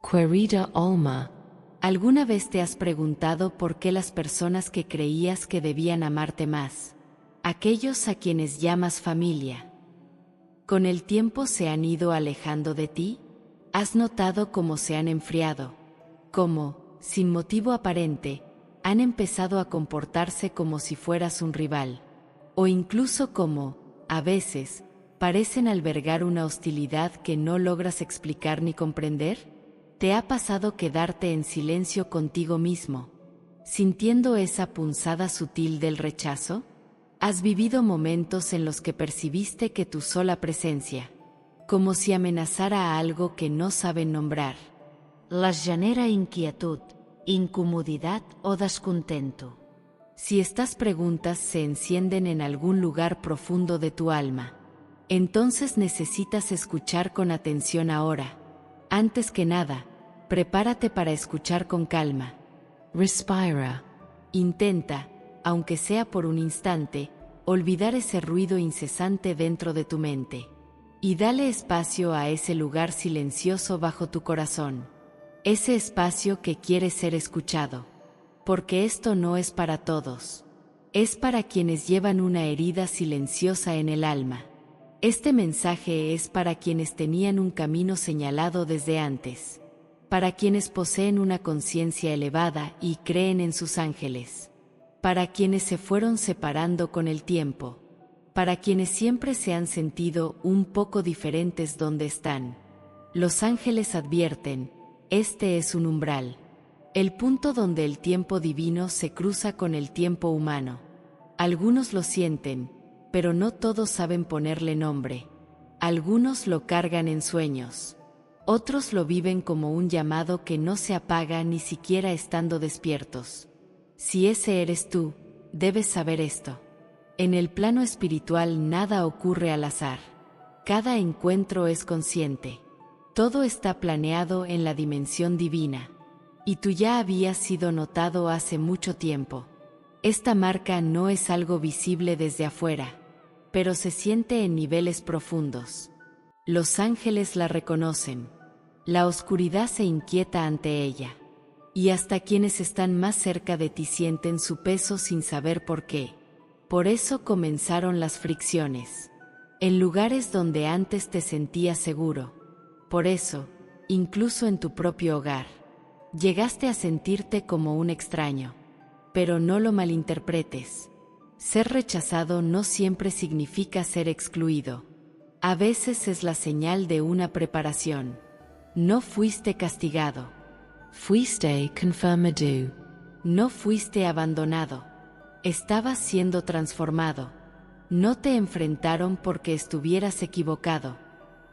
Querida alma, ¿alguna vez te has preguntado por qué las personas que creías que debían amarte más, aquellos a quienes llamas familia, con el tiempo se han ido alejando de ti? ¿Has notado cómo se han enfriado? Cómo, sin motivo aparente, han empezado a comportarse como si fueras un rival. O incluso cómo, a veces, parecen albergar una hostilidad que no logras explicar ni comprender. ¿Te ha pasado quedarte en silencio contigo mismo, sintiendo esa punzada sutil del rechazo? ¿Has vivido momentos en los que percibiste que tu sola presencia, como si amenazara a algo que no saben nombrar, les genera inquietud, incomodidad o descontento? Si estas preguntas se encienden en algún lugar profundo de tu alma, entonces necesitas escuchar con atención ahora. Antes que nada, prepárate para escuchar con calma. respira. Intenta, aunque sea por un instante, olvidar ese ruido incesante dentro de tu mente. Y dale espacio a ese lugar silencioso bajo tu corazón. Ese espacio que quiere ser escuchado. Porque esto no es para todos. Es para quienes llevan una herida silenciosa en el alma. Este mensaje es para quienes tenían un camino señalado desde antes. Para quienes poseen una conciencia elevada y creen en sus ángeles. Para quienes se fueron separando con el tiempo. Para quienes siempre se han sentido un poco diferentes donde están. Los ángeles advierten, este es un umbral. El punto donde el tiempo divino se cruza con el tiempo humano. Algunos lo sienten, pero no todos saben ponerle nombre. Algunos lo cargan en sueños. Otros lo viven como un llamado que no se apaga ni siquiera estando despiertos. Si ese eres tú, debes saber esto. En el plano espiritual nada ocurre al azar. Cada encuentro es consciente. Todo está planeado en la dimensión divina. Y tú ya habías sido notado hace mucho tiempo. Esta marca no es algo visible desde afuera, pero se siente en niveles profundos. Los ángeles la reconocen. La oscuridad se inquieta ante ella. Y hasta quienes están más cerca de ti sienten su peso sin saber por qué. Por eso comenzaron las fricciones. En lugares donde antes te sentías seguro. Por eso, incluso en tu propio hogar, llegaste a sentirte como un extraño. Pero no lo malinterpretes. Ser rechazado no siempre significa ser excluido. A veces es la señal de una preparación. No fuiste castigado. Fuiste confirmado. No fuiste abandonado. Estabas siendo transformado. No te enfrentaron porque estuvieras equivocado.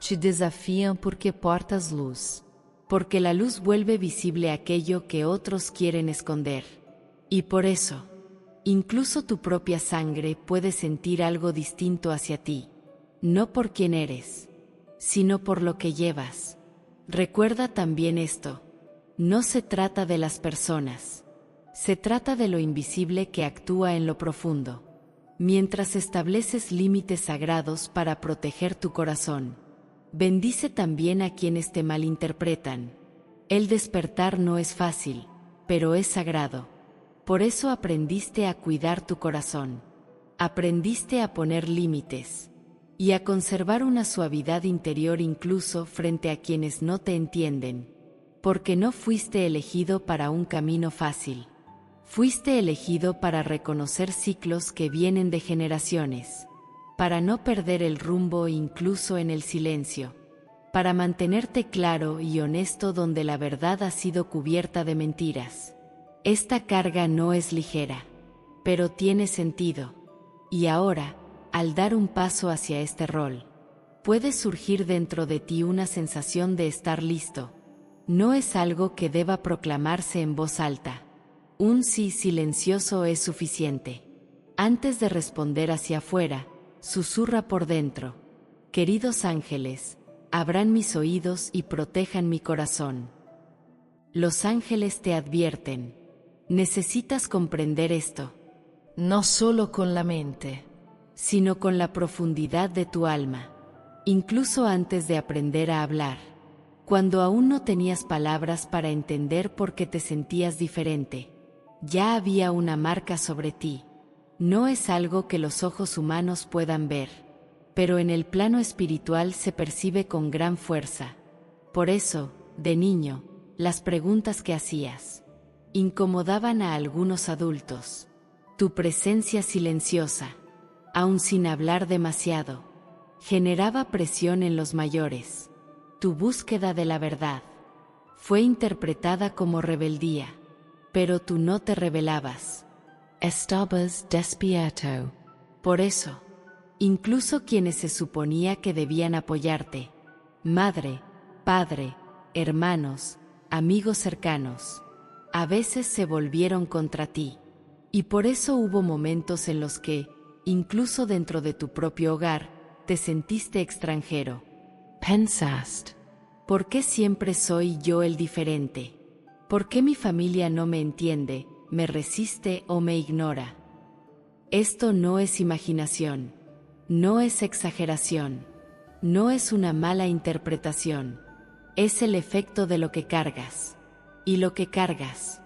Te desafiam porque portas luz. Porque la luz vuelve visible aquello que otros quieren esconder. Y por eso, incluso tu propia sangre puede sentir algo distinto hacia ti. No por quién eres, sino por lo que llevas. Recuerda también esto. No se trata de las personas. Se trata de lo invisible que actúa en lo profundo. Mientras estableces límites sagrados para proteger tu corazón. Bendice también a quienes te malinterpretan. El despertar no es fácil, pero es sagrado. Por eso aprendiste a cuidar tu corazón. Aprendiste a poner límites. Y a conservar una suavidad interior incluso frente a quienes no te entienden. Porque no fuiste elegido para un camino fácil. Fuiste elegido para reconocer ciclos que vienen de generaciones. Para no perder el rumbo incluso en el silencio. Para mantenerte claro y honesto donde la verdad ha sido cubierta de mentiras. Esta carga no es ligera, pero tiene sentido. Y ahora, al dar un paso hacia este rol, puede surgir dentro de ti una sensación de estar listo. No es algo que deba proclamarse en voz alta. Un sí silencioso es suficiente. Antes de responder hacia afuera, susurra por dentro. Queridos ángeles, abran mis oídos y protejan mi corazón. Los ángeles te advierten. Necesitas comprender esto. No solo con la mente, sino con la profundidad de tu alma. Incluso antes de aprender a hablar. cuando aún no tenías palabras para entender por qué te sentías diferente. Ya había una marca sobre ti. No es algo que los ojos humanos puedan ver, pero en el plano espiritual se percibe con gran fuerza. Por eso, de niño, las preguntas que hacías incomodaban a algunos adultos. Tu presencia silenciosa, aun sin hablar demasiado, generaba presión en los mayores. Tu búsqueda de la verdad fue interpretada como rebeldía, pero tú no te rebelabas. Estabas despierto. Por eso, incluso quienes se suponía que debían apoyarte, madre, padre, hermanos, amigos cercanos, a veces se volvieron contra ti. Y por eso hubo momentos en los que, incluso dentro de tu propio hogar, te sentiste extranjero. Pensaste, ¿por qué siempre soy yo el diferente? ¿Por qué mi familia no me entiende, me resiste o me ignora? Esto no es imaginación, no es exageración, no es una mala interpretación, es el efecto de lo que cargas. Y lo que cargas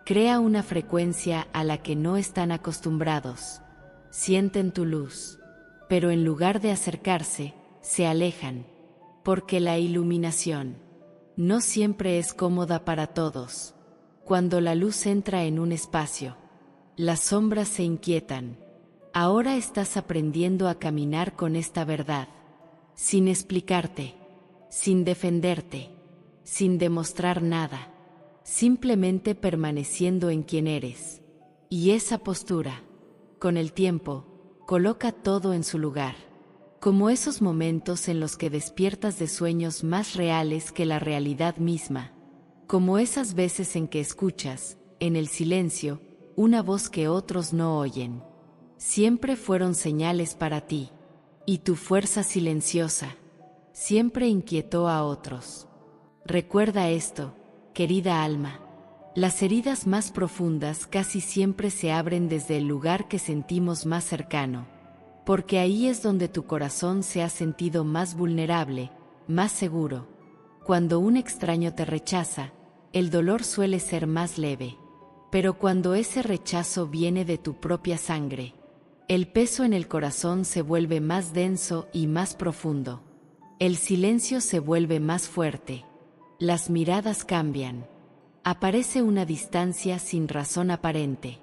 crea una frecuencia a la que no están acostumbrados. Sienten tu luz, pero en lugar de acercarse, se alejan, porque la iluminación no siempre es cómoda para todos. Cuando la luz entra en un espacio, las sombras se inquietan. Ahora estás aprendiendo a caminar con esta verdad, sin explicarte, sin defenderte, sin demostrar nada, simplemente permaneciendo en quien eres. Y esa postura, con el tiempo, coloca todo en su lugar. Como esos momentos en los que despiertas de sueños más reales que la realidad misma. Como esas veces en que escuchas, en el silencio, una voz que otros no oyen. Siempre fueron señales para ti. Y tu fuerza silenciosa siempre inquietó a otros. Recuerda esto, querida alma. Las heridas más profundas casi siempre se abren desde el lugar que sentimos más cercano, porque ahí es donde tu corazón se ha sentido más vulnerable, más seguro. Cuando un extraño te rechaza, el dolor suele ser más leve, pero cuando ese rechazo viene de tu propia sangre, el peso en el corazón se vuelve más denso y más profundo. El silencio se vuelve más fuerte. Las miradas cambian. Aparece una distancia sin razón aparente.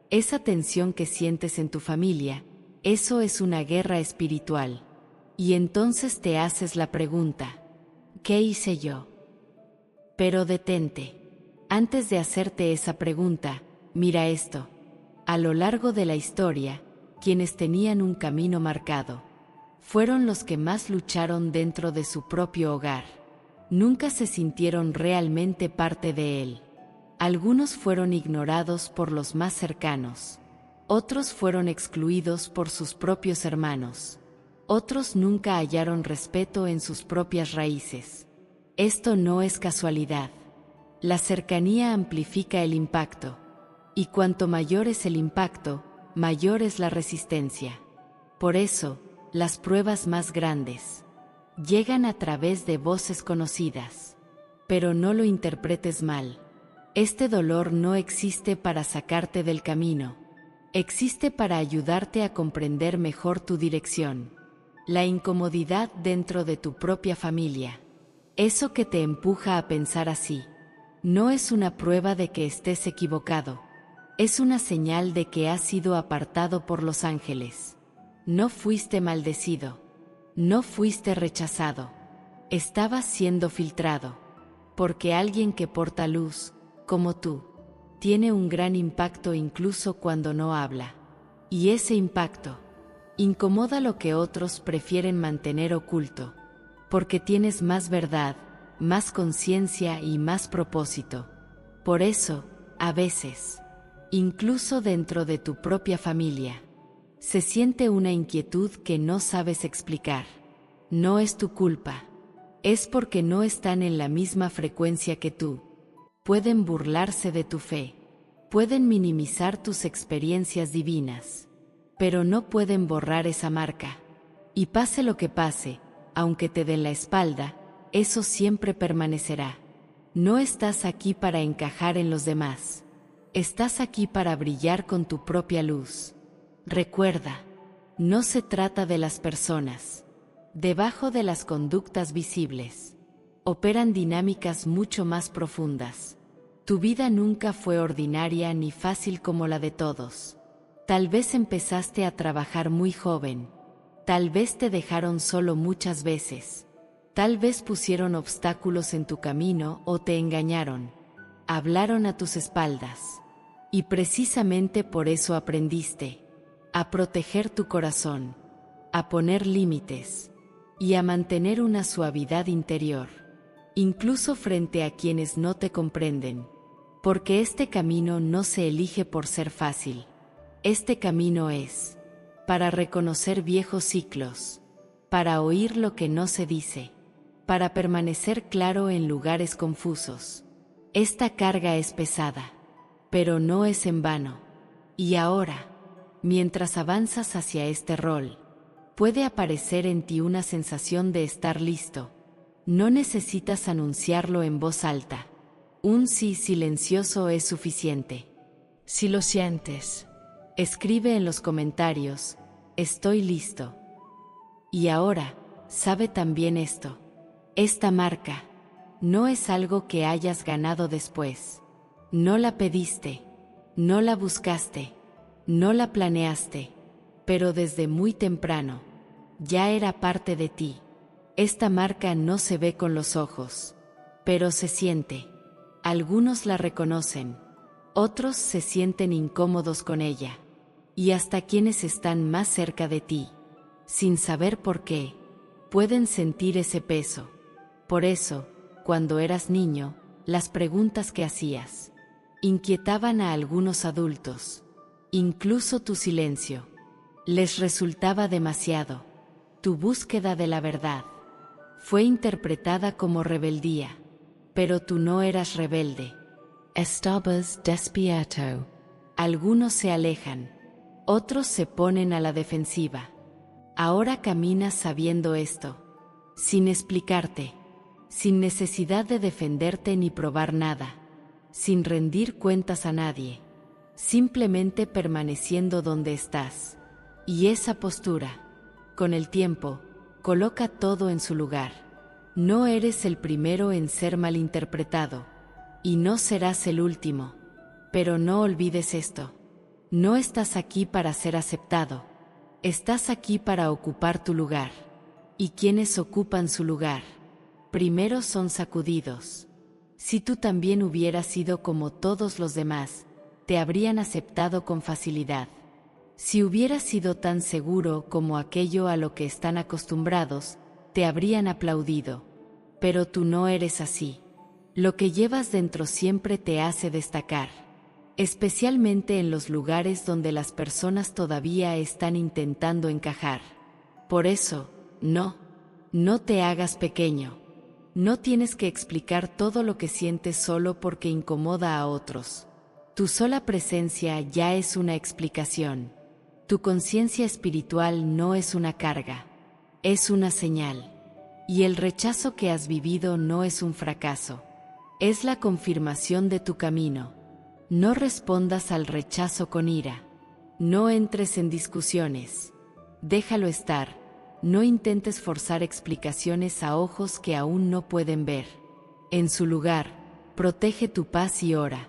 Esa tensión que sientes en tu familia, eso es una guerra espiritual. Y entonces te haces la pregunta, ¿qué hice yo? Pero detente. Antes de hacerte esa pregunta, mira esto. A lo largo de la historia, quienes tenían un camino marcado, fueron los que más lucharon dentro de su propio hogar. Nunca se sintieron realmente parte de él. Algunos fueron ignorados por los más cercanos. Otros fueron excluidos por sus propios hermanos. Otros nunca hallaron respeto en sus propias raíces. Esto no es casualidad. La cercanía amplifica el impacto. Y cuanto mayor es el impacto, mayor es la resistencia. Por eso, las pruebas más grandes llegan a través de voces conocidas. Pero no lo interpretes mal. Este dolor no existe para sacarte del camino. Existe para ayudarte a comprender mejor tu dirección. La incomodidad dentro de tu propia familia. Eso que te empuja a pensar así. No es una prueba de que estés equivocado. Es una señal de que has sido apartado por los ángeles. No fuiste maldecido. No fuiste rechazado. Estabas siendo filtrado. Porque alguien que porta luz, como tú, tiene un gran impacto incluso cuando no habla. Y ese impacto incomoda lo que otros prefieren mantener oculto. Porque tienes más verdad, más conciencia y más propósito. Por eso, a veces, incluso dentro de tu propia familia, se siente una inquietud que no sabes explicar. No es tu culpa. Es porque no están en la misma frecuencia que tú. Pueden burlarse de tu fe. Pueden minimizar tus experiencias divinas. Pero no pueden borrar esa marca. Y pase lo que pase, aunque te den la espalda, eso siempre permanecerá. No estás aquí para encajar en los demás. Estás aquí para brillar con tu propia luz. Recuerda, no se trata de las personas. Debajo de las conductas visibles, operan dinámicas mucho más profundas. Tu vida nunca fue ordinaria ni fácil como la de todos. Tal vez empezaste a trabajar muy joven. Tal vez te dejaron solo muchas veces. Tal vez pusieron obstáculos en tu camino o te engañaron. Hablaron a tus espaldas. Y precisamente por eso aprendiste a proteger tu corazón, a poner límites y a mantener una suavidad interior, incluso frente a quienes no te comprenden. Porque este camino no se elige por ser fácil. Este camino es para reconocer viejos ciclos, para oír lo que no se dice, para permanecer claro en lugares confusos. Esta carga es pesada, pero no es en vano. Y ahora, mientras avanzas hacia este rol, puede aparecer en ti una sensación de estar listo. No necesitas anunciarlo en voz alta. Un sí silencioso es suficiente. Si lo sientes, escribe en los comentarios, estoy listo. Y ahora, sabe también esto. Esta marca no es algo que hayas ganado después. No la pediste, no la buscaste, no la planeaste, pero desde muy temprano, ya era parte de ti. Esta marca no se ve con los ojos, pero se siente. Algunos la reconocen, otros se sienten incómodos con ella, y hasta quienes están más cerca de ti, sin saber por qué, pueden sentir ese peso. Por eso, cuando eras niño, las preguntas que hacías inquietaban a algunos adultos. Incluso tu silencio les resultaba demasiado. Tu búsqueda de la verdad fue interpretada como rebeldía, pero tú no eras rebelde. Estabas despierto. Algunos se alejan, otros se ponen a la defensiva. Ahora caminas sabiendo esto, sin explicarte, sin necesidad de defenderte ni probar nada, sin rendir cuentas a nadie, simplemente permaneciendo donde estás. Y esa postura, con el tiempo, coloca todo en su lugar. No eres el primero en ser malinterpretado, y no serás el último. Pero no olvides esto. No estás aquí para ser aceptado. Estás aquí para ocupar tu lugar. Y quienes ocupan su lugar, primero son sacudidos. Si tú también hubieras sido como todos los demás, te habrían aceptado con facilidad. Si hubieras sido tan seguro como aquello a lo que están acostumbrados, te habrían aplaudido. Pero tú no eres así. Lo que llevas dentro siempre te hace destacar, especialmente en los lugares donde las personas todavía están intentando encajar. Por eso, no te hagas pequeño. No tienes que explicar todo lo que sientes solo porque incomoda a otros. Tu sola presencia ya es una explicación. Tu conciencia espiritual no es una carga, es una señal. Y el rechazo que has vivido no es un fracaso, es la confirmación de tu camino. No respondas al rechazo con ira. No entres en discusiones. Déjalo estar. No intentes forzar explicaciones a ojos que aún no pueden ver. En su lugar, protege tu paz y ora.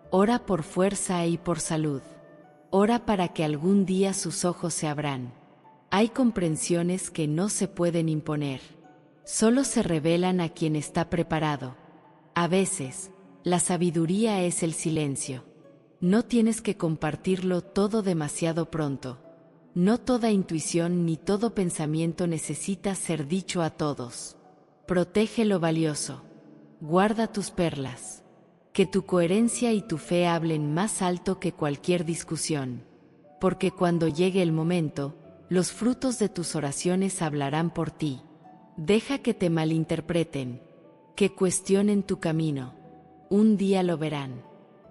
Ora por fuerza y por salud. Ora para que algún día sus ojos se abran. Hay comprensiones que no se pueden imponer. Solo se revelan a quien está preparado. A veces, la sabiduría es el silencio. No tienes que compartirlo todo demasiado pronto. No toda intuición ni todo pensamiento necesita ser dicho a todos. Protege lo valioso. Guarda tus perlas. Que tu coherencia y tu fe hablen más alto que cualquier discusión. Porque cuando llegue el momento, los frutos de tus oraciones hablarán por ti. Deja que te malinterpreten, que cuestionen tu camino. Un día lo verán.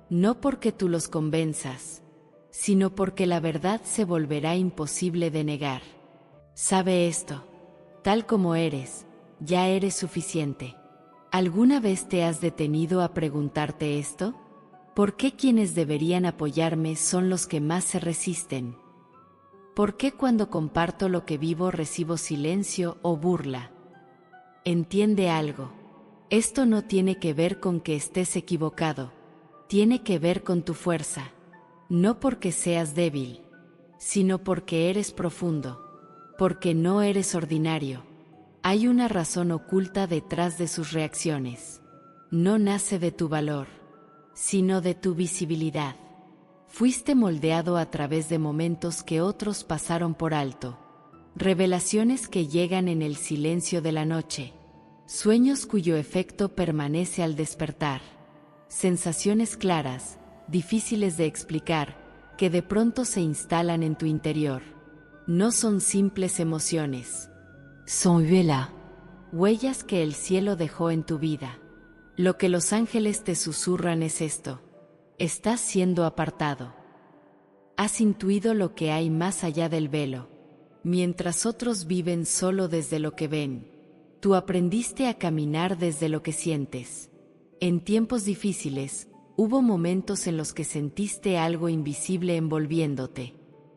No porque tú los convenzas, sino porque la verdad se volverá imposible de negar. Sabe esto, tal como eres, ya eres suficiente. ¿Alguna vez te has detenido a preguntarte esto? ¿Por qué quienes deberían apoyarme son los que más se resisten? ¿Por qué cuando comparto lo que vivo recibo silencio o burla? Entiende algo. Esto no tiene que ver con que estés equivocado. Tiene que ver con tu fuerza. No porque seas débil, sino porque eres profundo. Porque no eres ordinario. Hay una razón oculta detrás de sus reacciones. No nace de tu valor, sino de tu visibilidad. Fuiste moldeado a través de momentos que otros pasaron por alto. Revelaciones que llegan en el silencio de la noche. Sueños cuyo efecto permanece al despertar. Sensaciones claras, difíciles de explicar, que de pronto se instalan en tu interior. No son simples emociones. Son huellas que el cielo dejó en tu vida. Lo que los ángeles te susurran es esto. Estás siendo apartado. Has intuido lo que hay más allá del velo. Mientras otros viven solo desde lo que ven, tú aprendiste a caminar desde lo que sientes. En tiempos difíciles, hubo momentos en los que sentiste algo invisible envolviéndote.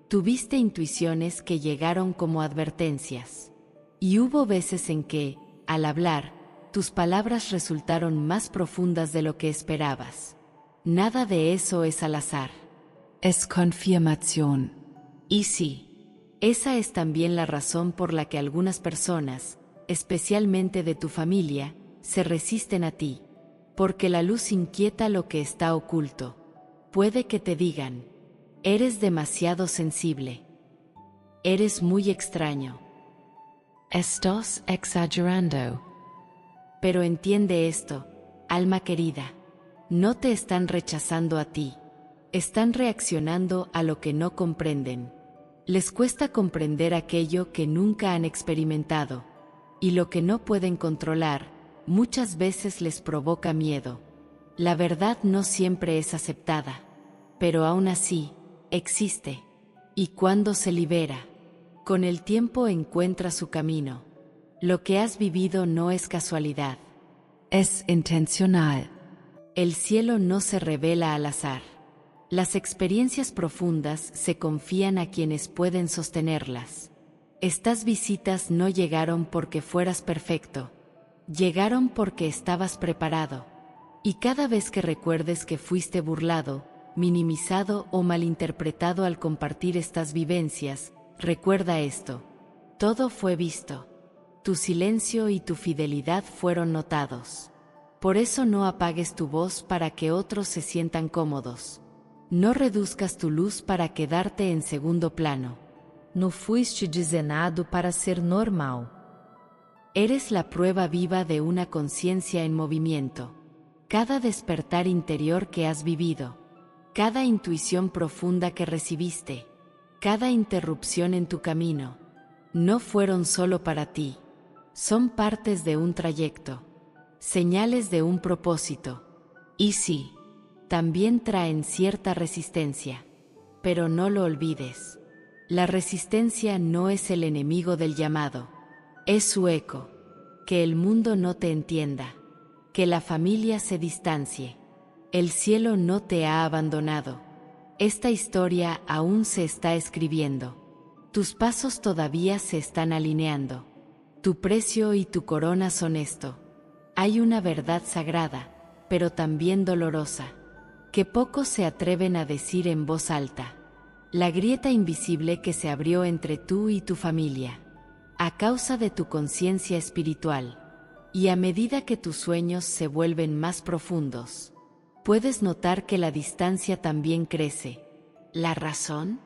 Tuviste intuiciones que llegaron como advertencias. Y hubo veces en que, al hablar, tus palabras resultaron más profundas de lo que esperabas. Nada de eso es al azar. Es confirmación. Y sí, esa es también la razón por la que algunas personas, especialmente de tu familia, se resisten a ti. Porque la luz inquieta lo que está oculto. Puede que te digan, eres demasiado sensible. Eres muy extraño. Estás exagerando. Pero entiende esto, alma querida. No te están rechazando a ti. Están reaccionando a lo que no comprenden. Les cuesta comprender aquello que nunca han experimentado. Y lo que no pueden controlar, muchas veces les provoca miedo. La verdad no siempre es aceptada. Pero aún así, existe. Y cuando se libera, con el tiempo encuentra su camino. Lo que has vivido no es casualidad. Es intencional. El cielo no se revela al azar. Las experiencias profundas se confían a quienes pueden sostenerlas. Estas visitas no llegaron porque fueras perfecto. Llegaron porque estabas preparado. Y cada vez que recuerdes que fuiste burlado, minimizado o malinterpretado al compartir estas vivencias, recuerda esto. Todo fue visto. Tu silencio y tu fidelidad fueron notados. Por eso no apagues tu voz para que otros se sientan cómodos. No reduzcas tu luz para quedarte en segundo plano. No fuiste diseñado para ser normal. Eres la prueba viva de una conciencia en movimiento. Cada despertar interior que has vivido, cada intuición profunda que recibiste, cada interrupción en tu camino, no fueron solo para ti. Son partes de un trayecto, señales de un propósito. Y sí, también traen cierta resistencia. Pero no lo olvides. La resistencia no es el enemigo del llamado. Es su eco. Que el mundo no te entienda. Que la familia se distancie. El cielo no te ha abandonado. Esta historia aún se está escribiendo. Tus pasos todavía se están alineando. Tu precio y tu corona son esto. Hay una verdad sagrada, pero también dolorosa, que pocos se atreven a decir en voz alta. La grieta invisible que se abrió entre tú y tu familia, a causa de tu conciencia espiritual. Y a medida que tus sueños se vuelven más profundos, puedes notar que la distancia también crece. ¿La razón?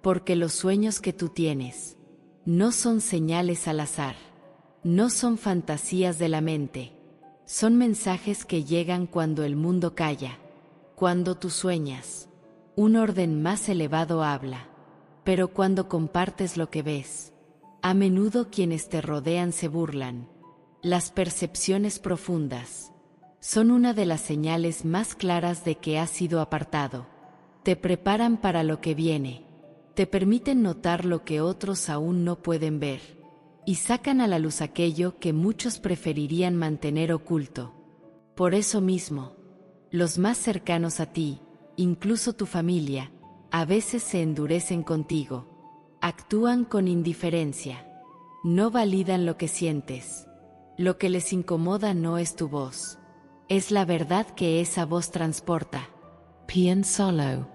Porque los sueños que tú tienes no son señales al azar. No son fantasías de la mente. Son mensajes que llegan cuando el mundo calla. Cuando tú sueñas, un orden más elevado habla. Pero cuando compartes lo que ves, a menudo quienes te rodean se burlan. Las percepciones profundas son una de las señales más claras de que has sido apartado. Te preparan para lo que viene. Te permiten notar lo que otros aún no pueden ver. y sacan a la luz aquello que muchos preferirían mantener oculto. Por eso mismo, los más cercanos a ti, incluso tu familia, a veces se endurecen contigo. Actúan con indiferencia. No validan lo que sientes. Lo que les incomoda no es tu voz. Es la verdad que esa voz transporta. Piénsalo.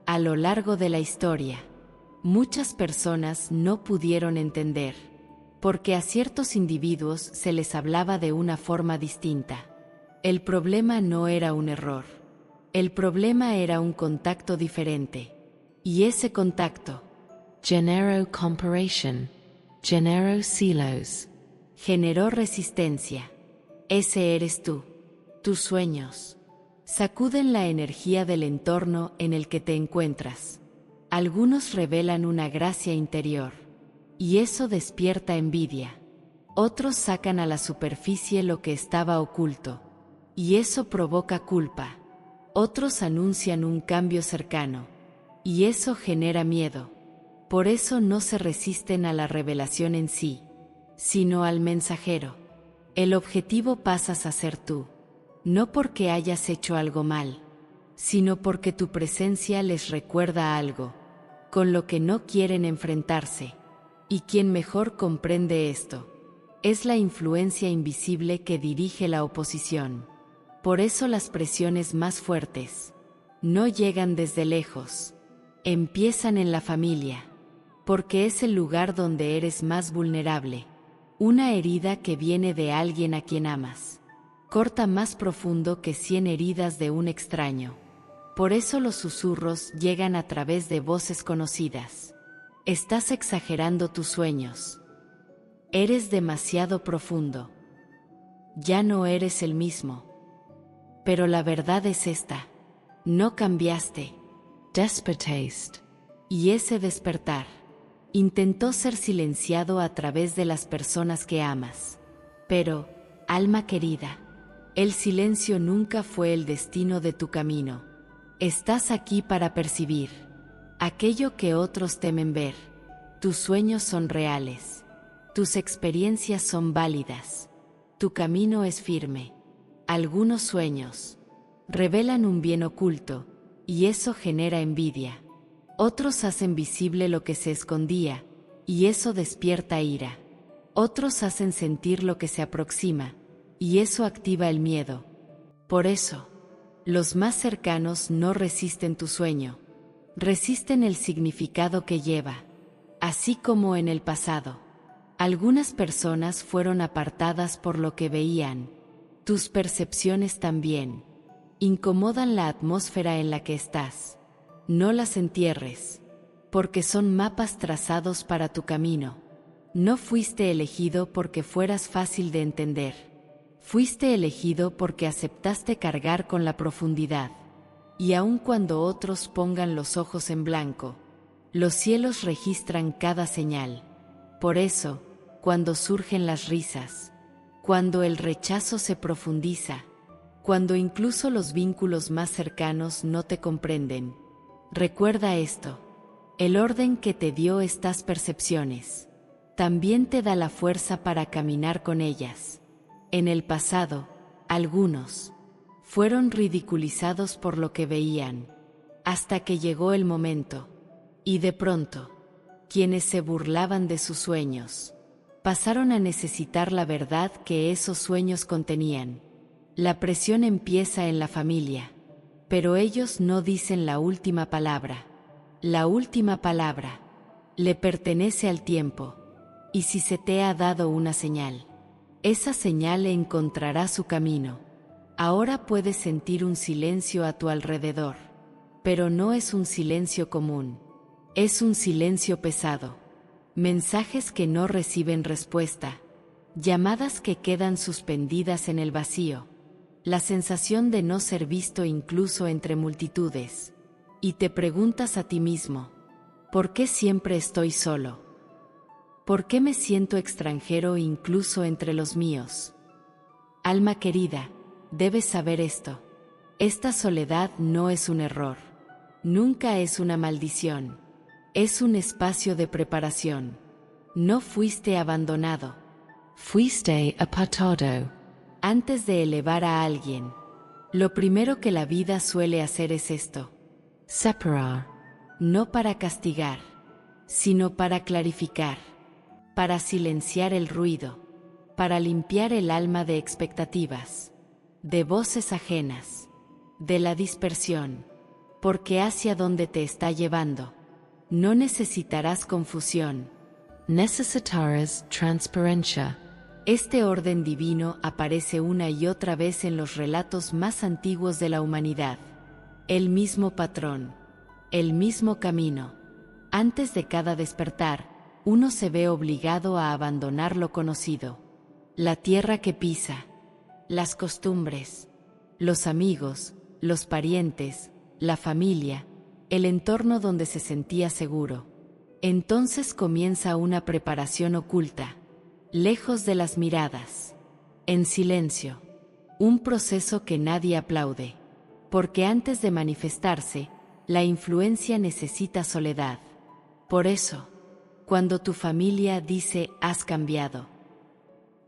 A lo largo de la historia, muchas personas no pudieron entender, porque a ciertos individuos se les hablaba de una forma distinta. El problema no era un error. El problema era un contacto diferente. Y ese contacto Generó comparación. Generó celos. generó resistencia. Ese eres tú. Tus sueños sacuden la energía del entorno en el que te encuentras. Algunos revelan una gracia interior, y eso despierta envidia. Otros sacan a la superficie lo que estaba oculto, y eso provoca culpa. Otros anuncian un cambio cercano, y eso genera miedo. Por eso no se resisten a la revelación en sí, sino al mensajero. El objetivo pasas a ser tú, no porque hayas hecho algo mal, sino porque tu presencia les recuerda algo, con lo que no quieren enfrentarse. Y quien mejor comprende esto, es la influencia invisible que dirige la oposición. Por eso las presiones más fuertes no llegan desde lejos, empiezan en la familia, porque es el lugar donde eres más vulnerable. Una herida que viene de alguien a quien amas corta más profundo que 100 heridas de un extraño. Por eso los susurros llegan a través de voces conocidas. Estás exagerando tus sueños. Eres demasiado profundo. Ya no eres el mismo. Pero la verdad es esta: no cambiaste. Despertaste. Y ese despertar intentó ser silenciado a través de las personas que amas. Pero, alma querida, el silencio nunca fue el destino de tu camino. Estás aquí para percibir aquello que otros temen ver. Tus sueños son reales. Tus experiencias son válidas. Tu camino es firme. Algunos sueños revelan un bien oculto, y eso genera envidia. Otros hacen visible lo que se escondía, y eso despierta ira. Otros hacen sentir lo que se aproxima, y eso activa el miedo. Por eso, los más cercanos no resisten tu sueño, resisten el significado que lleva. Así como en el pasado, algunas personas fueron apartadas por lo que veían, tus percepciones también incomodan la atmósfera en la que estás. No las entierres, porque son mapas trazados para tu camino. No fuiste elegido porque fueras fácil de entender. Fuiste elegido porque aceptaste cargar con la profundidad. Y aun cuando otros pongan los ojos en blanco, los cielos registran cada señal. Por eso, cuando surgen las risas, cuando el rechazo se profundiza, cuando incluso los vínculos más cercanos no te comprenden, recuerda esto: el orden que te dio estas percepciones también te da la fuerza para caminar con ellas. En el pasado, algunos fueron ridiculizados por lo que veían, hasta que llegó el momento, y de pronto, quienes se burlaban de sus sueños pasaron a necesitar la verdad que esos sueños contenían. La presión empieza en la familia, pero ellos no dicen la última palabra. La última palabra le pertenece al tiempo, y si se te ha dado una señal, esa señal encontrará su camino. Ahora puedes sentir un silencio a tu alrededor, pero no es un silencio común, es un silencio pesado. Mensajes que no reciben respuesta, llamadas que quedan suspendidas en el vacío, la sensación de no ser visto incluso entre multitudes. Y te preguntas a ti mismo: ¿por qué siempre estoy solo? ¿Por qué me siento extranjero incluso entre los míos? Alma querida, debes saber esto: esta soledad no es un error, nunca es una maldición, es un espacio de preparación. No fuiste abandonado. Fuiste apartado. Antes de elevar a alguien, lo primero que la vida suele hacer es esto. Separar. No para castigar, sino para clarificar, para silenciar el ruido, para limpiar el alma de expectativas, de voces ajenas, de la dispersión, porque hacia donde te está llevando, no necesitarás confusión. Necesitarás transparencia. Este orden divino aparece una y otra vez en los relatos más antiguos de la humanidad. El mismo patrón, el mismo camino. Antes de cada despertar, uno se ve obligado a abandonar lo conocido. La tierra que pisa, las costumbres, los amigos, los parientes, la familia, el entorno donde se sentía seguro. Entonces comienza una preparación oculta, lejos de las miradas, en silencio. Un proceso que nadie aplaude, porque antes de manifestarse, la influencia necesita soledad. Por eso, cuando tu familia dice has cambiado,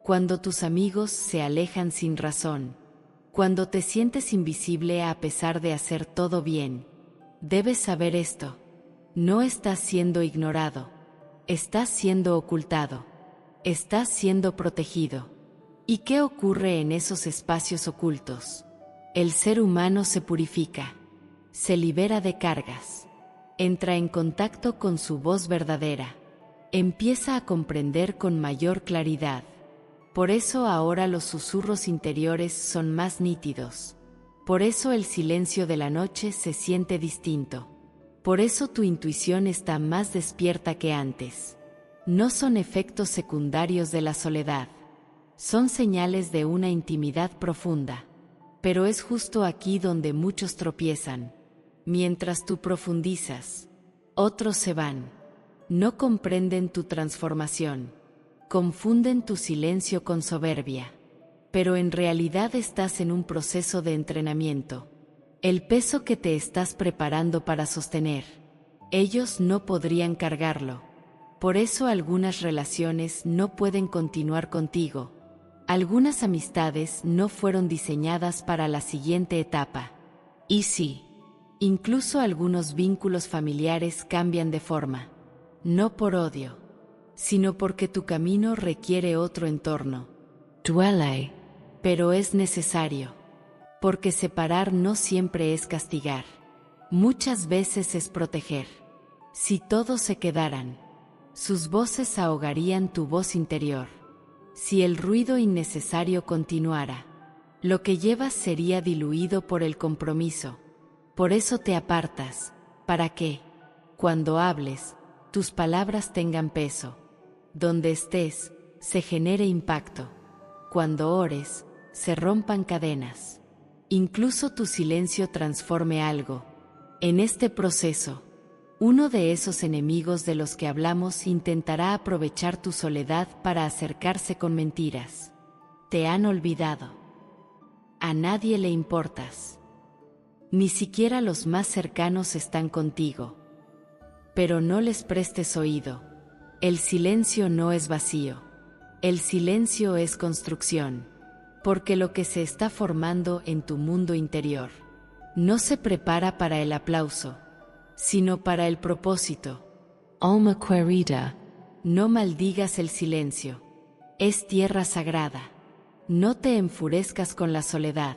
cuando tus amigos se alejan sin razón, cuando te sientes invisible a pesar de hacer todo bien, debes saber esto: no estás siendo ignorado, estás siendo ocultado, estás siendo protegido. ¿Y qué ocurre en esos espacios ocultos? El ser humano se purifica, se libera de cargas, entra en contacto con su voz verdadera, empieza a comprender con mayor claridad. Por eso ahora los susurros interiores son más nítidos. Por eso el silencio de la noche se siente distinto. Por eso tu intuición está más despierta que antes. No son efectos secundarios de la soledad. Son señales de una intimidad profunda. Pero es justo aquí donde muchos tropiezan. Mientras tú profundizas, otros se van. No comprenden tu transformación. Confunden tu silencio con soberbia. Pero en realidad estás en un proceso de entrenamiento. El peso que te estás preparando para sostener, ellos no podrían cargarlo. Por eso algunas relaciones no pueden continuar contigo. Algunas amistades no fueron diseñadas para la siguiente etapa. Y sí, incluso algunos vínculos familiares cambian de forma. No por odio, sino porque tu camino requiere otro entorno. Duele. Pero es necesario. Porque separar no siempre es castigar. Muchas veces es proteger. Si todos se quedaran, sus voces ahogarían tu voz interior. Si el ruido innecesario continuara, lo que llevas sería diluido por el compromiso. Por eso te apartas, para que, cuando hables, tus palabras tengan peso. Donde estés, se genere impacto. Cuando ores, se rompan cadenas. Incluso tu silencio transforme algo. En este proceso, uno de esos enemigos de los que hablamos intentará aprovechar tu soledad para acercarse con mentiras. Te han olvidado. A nadie le importas. Ni siquiera los más cercanos están contigo. Pero no les prestes oído. El silencio no es vacío. El silencio es construcción. Porque lo que se está formando en tu mundo interior no se prepara para el aplauso, sino para el propósito. Alma querida. No maldigas el silencio. Es tierra sagrada. No te enfurezcas con la soledad.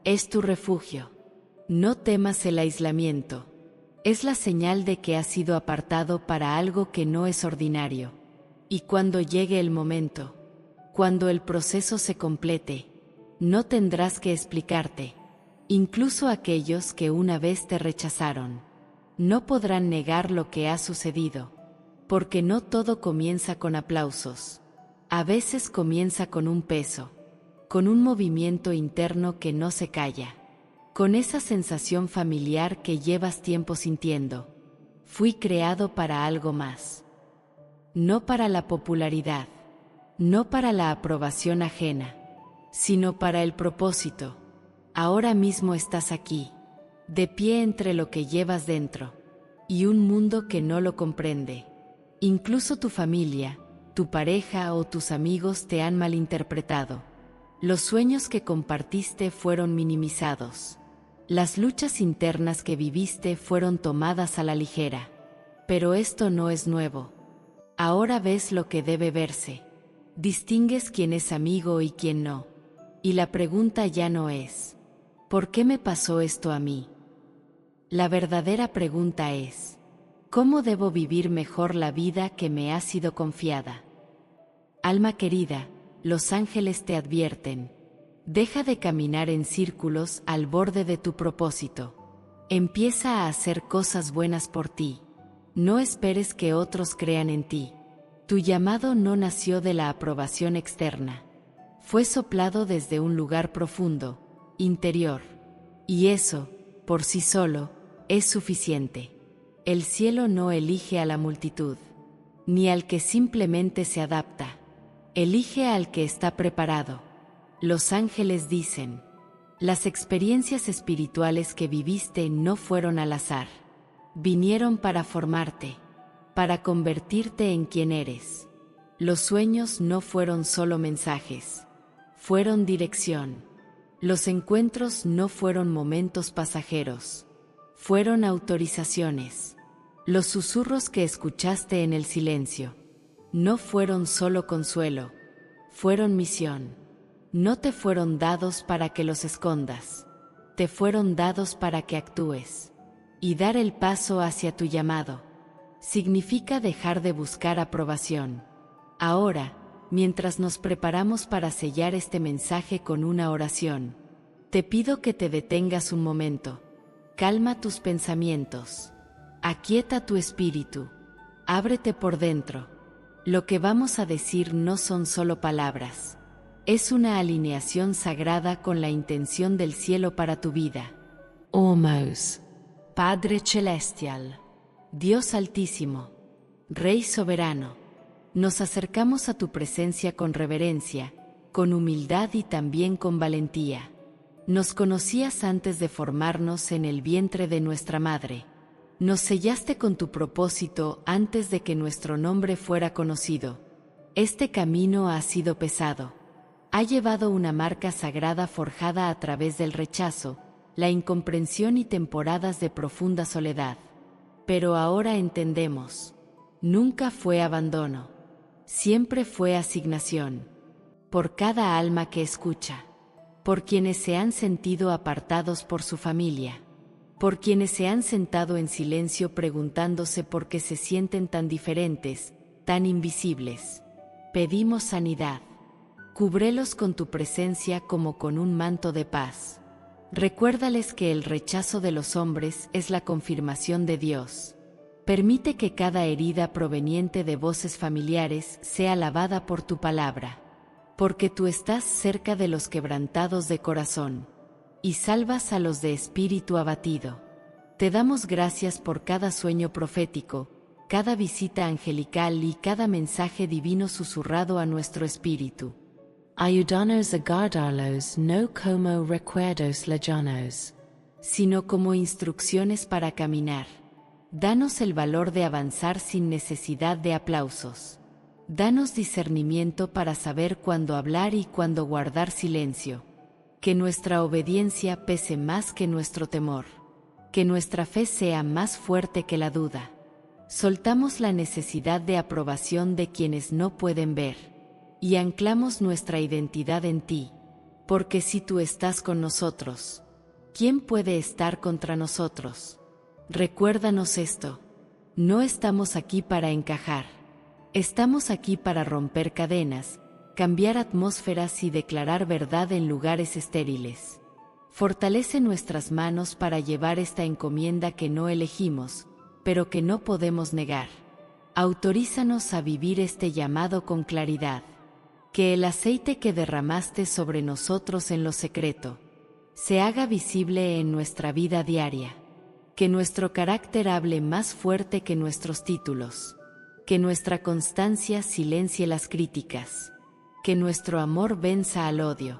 Es tu refugio. No temas el aislamiento. Es la señal de que has sido apartado para algo que no es ordinario. Y cuando llegue el momento, cuando el proceso se complete, no tendrás que explicarte. Incluso aquellos que una vez te rechazaron, no podrán negar lo que ha sucedido. Porque no todo comienza con aplausos. A veces comienza con un peso, con un movimiento interno que no se calla, con esa sensación familiar que llevas tiempo sintiendo. Fui creado para algo más. No para la popularidad. No para la aprobación ajena, sino para el propósito. Ahora mismo estás aquí, de pie entre lo que llevas dentro, y un mundo que no lo comprende. Incluso tu familia, tu pareja o tus amigos te han malinterpretado. Los sueños que compartiste fueron minimizados. Las luchas internas que viviste fueron tomadas a la ligera. Pero esto no es nuevo. Ahora ves lo que debe verse. Distingues quién es amigo y quién no. Y la pregunta ya no es, ¿por qué me pasó esto a mí? La verdadera pregunta es, ¿cómo debo vivir mejor la vida que me ha sido confiada? Alma querida, los ángeles te advierten. Deja de caminar en círculos al borde de tu propósito. Empieza a hacer cosas buenas por ti. No esperes que otros crean en ti. Tu llamado no nació de la aprobación externa. Fue soplado desde un lugar profundo, interior. Y eso, por sí solo, es suficiente. El cielo no elige a la multitud, ni al que simplemente se adapta. Elige al que está preparado. Los ángeles dicen, las experiencias espirituales que viviste no fueron al azar. Vinieron para formarte, para convertirte en quien eres. Los sueños no fueron solo mensajes, fueron dirección. Los encuentros no fueron momentos pasajeros, fueron autorizaciones. Los susurros que escuchaste en el silencio no fueron solo consuelo, fueron misión. No te fueron dados para que los escondas, te fueron dados para que actúes. Y dar el paso hacia tu llamado significa dejar de buscar aprobación. Ahora, mientras nos preparamos para sellar este mensaje con una oración, te pido que te detengas un momento. Calma tus pensamientos. Aquieta tu espíritu. Ábrete por dentro. Lo que vamos a decir no son solo palabras. Es una alineación sagrada con la intención del cielo para tu vida. Ormos, Padre Celestial, Dios Altísimo, Rey Soberano, nos acercamos a tu presencia con reverencia, con humildad y también con valentía. Nos conocías antes de formarnos en el vientre de nuestra madre. Nos sellaste con tu propósito antes de que nuestro nombre fuera conocido. Este camino ha sido pesado. Ha llevado una marca sagrada forjada a través del rechazo, la incomprensión y temporadas de profunda soledad. Pero ahora entendemos. Nunca fue abandono. Siempre fue asignación. Por cada alma que escucha. Por quienes se han sentido apartados por su familia. Por quienes se han sentado en silencio preguntándose por qué se sienten tan diferentes, tan invisibles. Pedimos sanidad. Cúbrelos con tu presencia como con un manto de paz. Recuérdales que el rechazo de los hombres es la confirmación de Dios. Permite que cada herida proveniente de voces familiares sea lavada por tu palabra. Porque tú estás cerca de los quebrantados de corazón, y salvas a los de espíritu abatido. Te damos gracias por cada sueño profético, cada visita angelical y cada mensaje divino susurrado a nuestro espíritu. Ayúdanos a guardarlos no como recuerdos lejanos, sino como instrucciones para caminar. Danos el valor de avanzar sin necesidad de aplausos. Danos discernimiento para saber cuándo hablar y cuándo guardar silencio. Que nuestra obediencia pese más que nuestro temor. Que nuestra fe sea más fuerte que la duda. Soltamos la necesidad de aprobación de quienes no pueden ver. Y anclamos nuestra identidad en ti, porque si tú estás con nosotros, ¿quién puede estar contra nosotros? Recuérdanos esto, no estamos aquí para encajar, estamos aquí para romper cadenas, cambiar atmósferas y declarar verdad en lugares estériles. Fortalece nuestras manos para llevar esta encomienda que no elegimos, pero que no podemos negar. Autorízanos a vivir este llamado con claridad. Que el aceite que derramaste sobre nosotros en lo secreto se haga visible en nuestra vida diaria. Que nuestro carácter hable más fuerte que nuestros títulos. Que nuestra constancia silencie las críticas. Que nuestro amor venza al odio.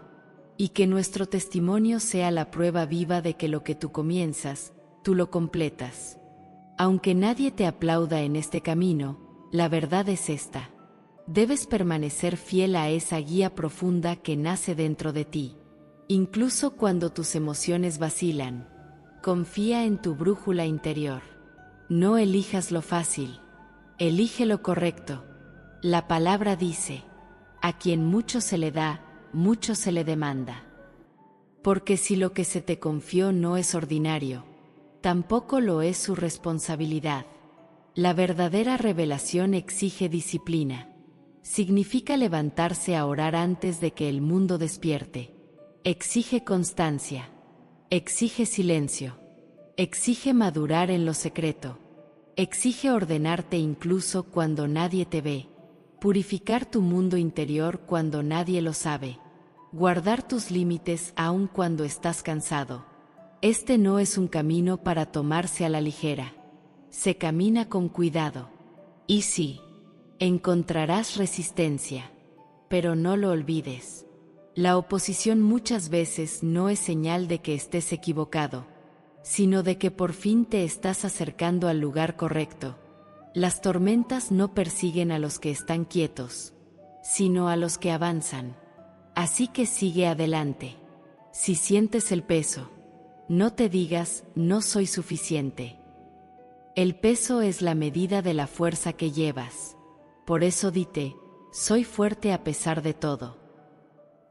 Y que nuestro testimonio sea la prueba viva de que lo que tú comienzas, tú lo completas. Aunque nadie te aplauda en este camino, La verdad es esta. Debes permanecer fiel a esa guía profunda que nace dentro de ti. Incluso cuando tus emociones vacilan, confía en tu brújula interior. No elijas lo fácil, elige lo correcto. La palabra dice, a quien mucho se le da, mucho se le demanda. Porque si lo que se te confió no es ordinario, tampoco lo es su responsabilidad. La verdadera revelación exige disciplina. Significa levantarse a orar antes de que el mundo despierte. Exige constancia. Exige silencio. Exige madurar en lo secreto. Exige ordenarte incluso cuando nadie te ve. Purificar tu mundo interior cuando nadie lo sabe. Guardar tus límites aun cuando estás cansado. Este no es un camino para tomarse a la ligera. Se camina con cuidado. Y sí, encontrarás resistencia. Pero no lo olvides. La oposición muchas veces no es señal de que estés equivocado, sino de que por fin te estás acercando al lugar correcto. Las tormentas no persiguen a los que están quietos, sino a los que avanzan. Así que sigue adelante. Si sientes el peso, no te digas, no soy suficiente. El peso es la medida de la fuerza que llevas. Por eso dite, soy fuerte a pesar de todo.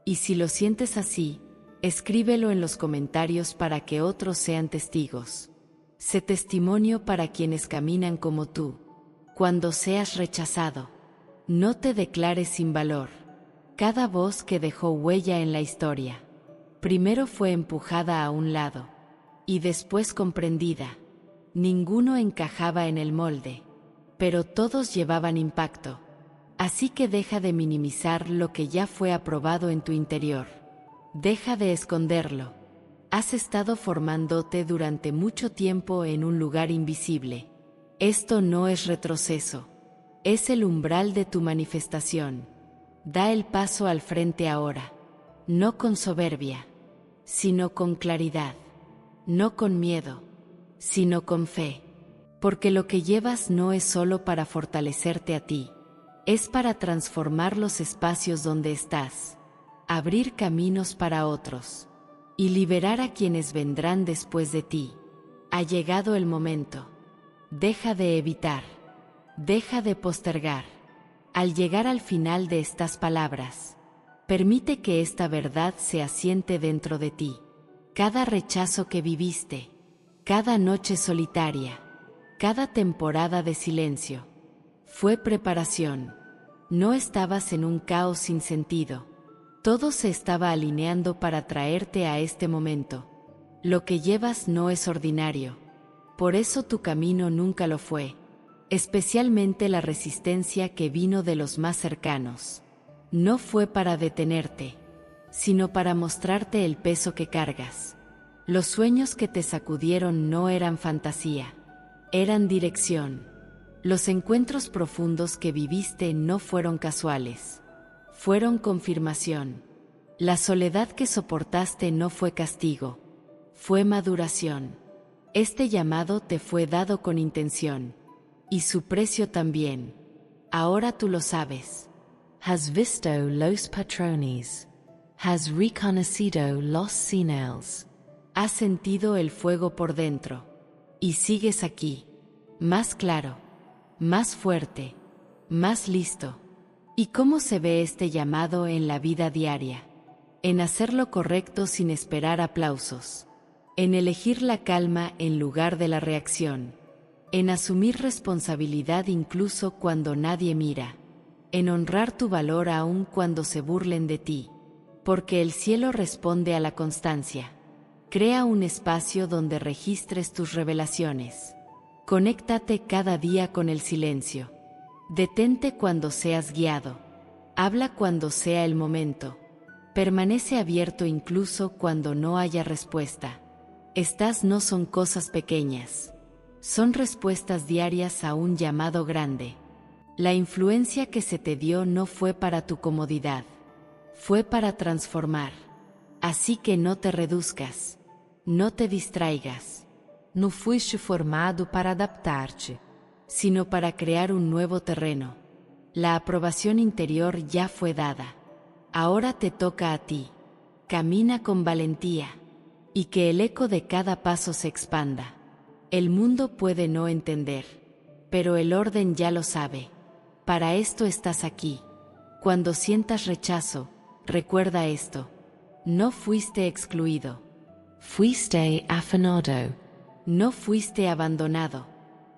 Y si lo sientes así, escríbelo en los comentarios para que otros sean testigos. Sé testimonio para quienes caminan como tú. Cuando seas rechazado, no te declares sin valor. Cada voz que dejó huella en la historia, primero fue empujada a un lado, y después comprendida. Ninguno encajaba en el molde, pero todos llevaban impacto. Así que deja de minimizar lo que ya fue aprobado en tu interior. Deja de esconderlo. Has estado formándote durante mucho tiempo en un lugar invisible. Esto no es retroceso. Es el umbral de tu manifestación. Da el paso al frente ahora. No con soberbia, sino con claridad. No con miedo, sino con fe. Porque lo que llevas no es solo para fortalecerte a ti. Es para transformar los espacios donde estás, abrir caminos para otros y liberar a quienes vendrán después de ti. Ha llegado el momento. Deja de evitar, deja de postergar. Al llegar al final de estas palabras, permite que esta verdad se asiente dentro de ti. Cada rechazo que viviste, cada noche solitaria, cada temporada de silencio, fue preparación. No estabas en un caos sin sentido. Todo se estaba alineando para traerte a este momento. Lo que llevas no es ordinario. Por eso tu camino nunca lo fue. Especialmente la resistencia que vino de los más cercanos. No fue para detenerte, sino para mostrarte el peso que cargas. Los sueños que te sacudieron no eran fantasía, eran dirección. Los encuentros profundos que viviste no fueron casuales, fueron confirmación. La soledad que soportaste no fue castigo, fue maduración. Este llamado te fue dado con intención, y su precio también. Ahora tú lo sabes. Has visto los patrones. Has reconocido los señales. Has sentido el fuego por dentro. Y sigues aquí. Más claro. Más fuerte. Más listo. ¿Y cómo se ve este llamado en la vida diaria? En hacer lo correcto sin esperar aplausos. En elegir la calma en lugar de la reacción. En asumir responsabilidad incluso cuando nadie mira. En honrar tu valor aun cuando se burlen de ti. Porque el cielo responde a la constancia. Crea un espacio donde registres tus revelaciones. Conéctate cada día con el silencio. Detente cuando seas guiado. Habla cuando sea el momento. Permanece abierto incluso cuando no haya respuesta. Estas no son cosas pequeñas. Son respuestas diarias a un llamado grande. La influencia que se te dio no fue para tu comodidad. Fue para transformar. Así que no te reduzcas. No te distraigas. No fuiste formado para adaptar-te. sino para crear un nuevo terreno. La aprobación interior ya fue dada. Ahora te toca a ti. Camina con valentía. Y que el eco de cada paso se expanda. El mundo puede no entender, pero el orden ya lo sabe. Para esto estás aquí. Cuando sientas rechazo, recuerda esto. No fuiste excluido. Fuiste afanado. No fuiste abandonado.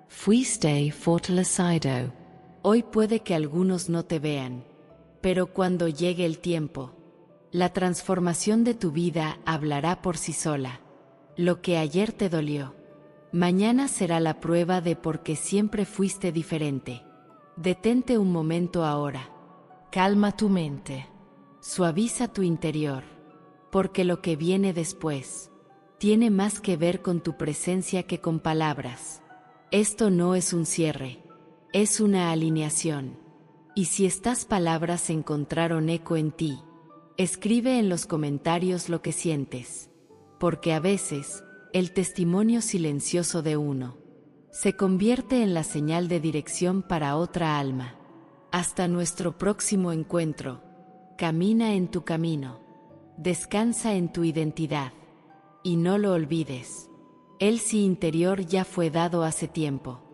Fuiste fortalecido. Hoy puede que algunos no te vean, pero cuando llegue el tiempo, la transformación de tu vida hablará por sí sola. Lo que ayer te dolió, mañana será la prueba de por qué siempre fuiste diferente. Detente un momento ahora. Calma tu mente. Suaviza tu interior, porque lo que viene después tiene más que ver con tu presencia que con palabras. Esto no es un cierre, es una alineación. Y si estas palabras encontraron eco en ti, escribe en los comentarios lo que sientes, porque a veces, el testimonio silencioso de uno se convierte en la señal de dirección para otra alma. Hasta nuestro próximo encuentro, camina en tu camino, descansa en tu identidad, y no lo olvides, el sí interior ya fue dado hace tiempo.